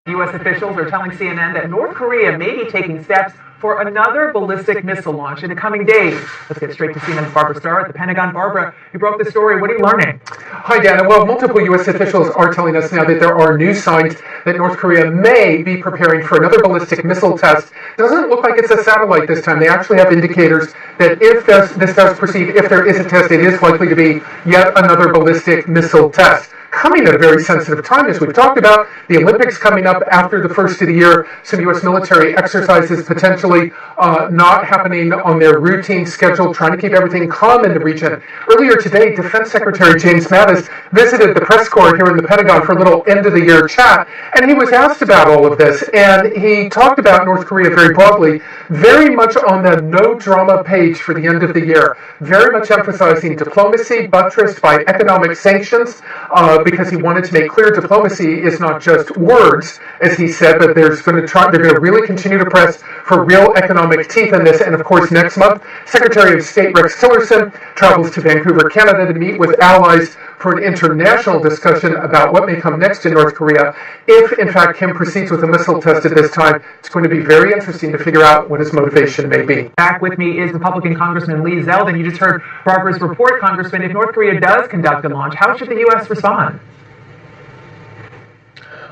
U.S. officials are telling CNN that North Korea may be taking steps for another ballistic missile launch in the coming days. Let's get straight to CNN's Barbara Starr at the Pentagon. Barbara, you broke the story. What are you learning? Hi, Dana. Well, multiple U.S. officials are telling us now that there are new signs that North Korea may be preparing for another ballistic missile test. Doesn't look like it's a satellite this time. They actually have indicators that if this does proceed, if there is a test, it is likely to be yet another ballistic missile test. Coming at a very sensitive time, as we've talked about, the Olympics coming up after the first of the year, some U.S. military exercises potentially not happening on their routine schedule, trying to keep everything calm in the region. Earlier today, Defense Secretary James Mattis visited the press corps here in the Pentagon for a little end-of-the-year chat, and he was asked about all of this, and he talked about North Korea very broadly, very much on the no-drama page for the end of the year, very much emphasizing diplomacy buttressed by economic sanctions, because he wanted to make clear diplomacy is not just words, as he said, but they're going to really continue to press for real economic teeth in this. And of course, next month, Secretary of State Rex Tillerson travels to Vancouver, Canada, to meet with allies for an international discussion about what may come next in North Korea. If, in fact, Kim proceeds with a missile test at this time, it's going to be very interesting to figure out what his motivation may be. Back with me is Republican Congressman Lee Zeldin. You just heard Barbara's report, Congressman. If North Korea does conduct a launch, how should the U.S. respond?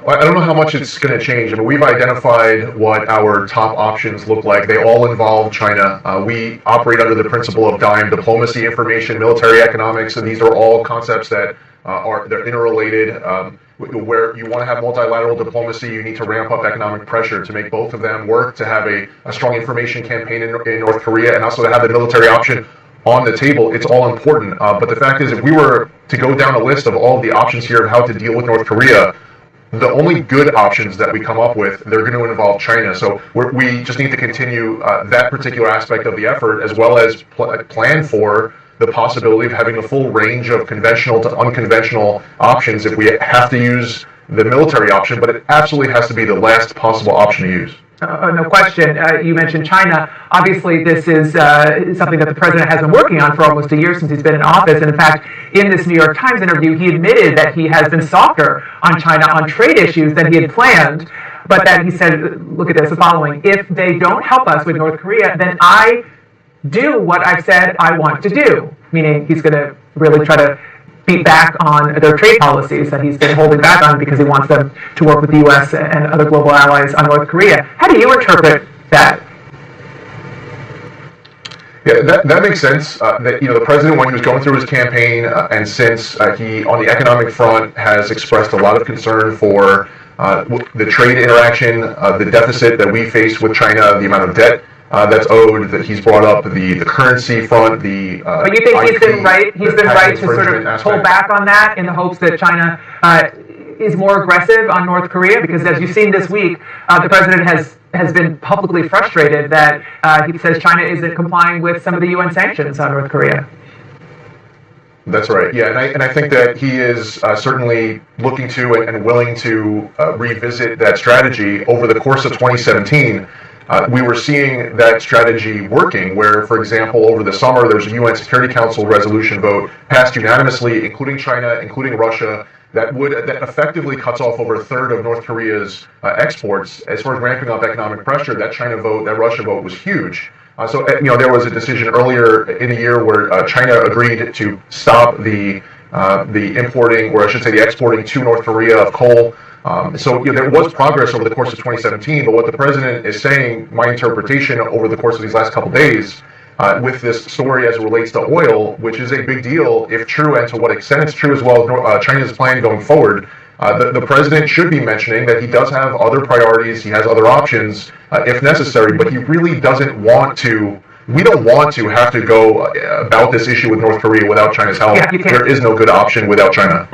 I don't know how much it's going to change. I mean, we've identified what our top options look like. They all involve China. We operate under the principle of DIME, diplomacy, information, military economics, and these are all concepts that they're interrelated. Where you want to have multilateral diplomacy, you need to ramp up economic pressure to make both of them work, to have a strong information campaign in North Korea, and also to have the military option on the table. It's all important. But the fact is, if we were to go down a list of all of the options here of how to deal with North Korea, the only good options that we come up with, they're going to involve China. So we just need to continue that particular aspect of the effort, as well as plan for the possibility of having a full range of conventional to unconventional options if we have to use the military option, but it absolutely has to be the last possible option to use. No question. You mentioned China. Obviously, this is something that the president has been working on for almost a year since he's been in office. And in fact, in this New York Times interview, he admitted that he has been softer on China on trade issues than he had planned. But that he said, look at this, the following: if they don't help us with North Korea, then I do what I've said I want to do. Meaning he's going to really try to beat back on their trade policies that he's been holding back on because he wants them to work with the U.S. and other global allies on North Korea. How do you interpret that? Yeah, that makes sense. That the president, when he was going through his campaign, and since he, on the economic front, has expressed a lot of concern for the trade interaction, the deficit that we face with China, the amount of debt that's owed, that he's brought up the currency front, the but you think he's been right to sort of pull back on that in the hopes that China is more aggressive on North Korea? Because as you've seen this week, the president has been publicly frustrated that he says China isn't complying with some of the UN sanctions on North Korea. That's right. Yeah, and I think that he is certainly looking to and willing to revisit that strategy over the course of 2017. We were seeing that strategy working, where, for example, over the summer, there was a UN Security Council resolution vote passed unanimously, including China, including Russia, that effectively cuts off over a third of North Korea's exports. As far as ramping up economic pressure, that Russia vote was huge. So there was a decision earlier in the year where China agreed to stop the importing, or I should say the exporting to North Korea of coal. So there was progress over the course of 2017, but what the president is saying, my interpretation over the course of these last couple of days, with this story as it relates to oil, which is a big deal if true, and to what extent it's true as well as China's plan going forward, the president should be mentioning that he does have other priorities, he has other options if necessary, but he really doesn't want to. We don't want to have to go about this issue with North Korea without China's help. Yeah, there is no good option without China.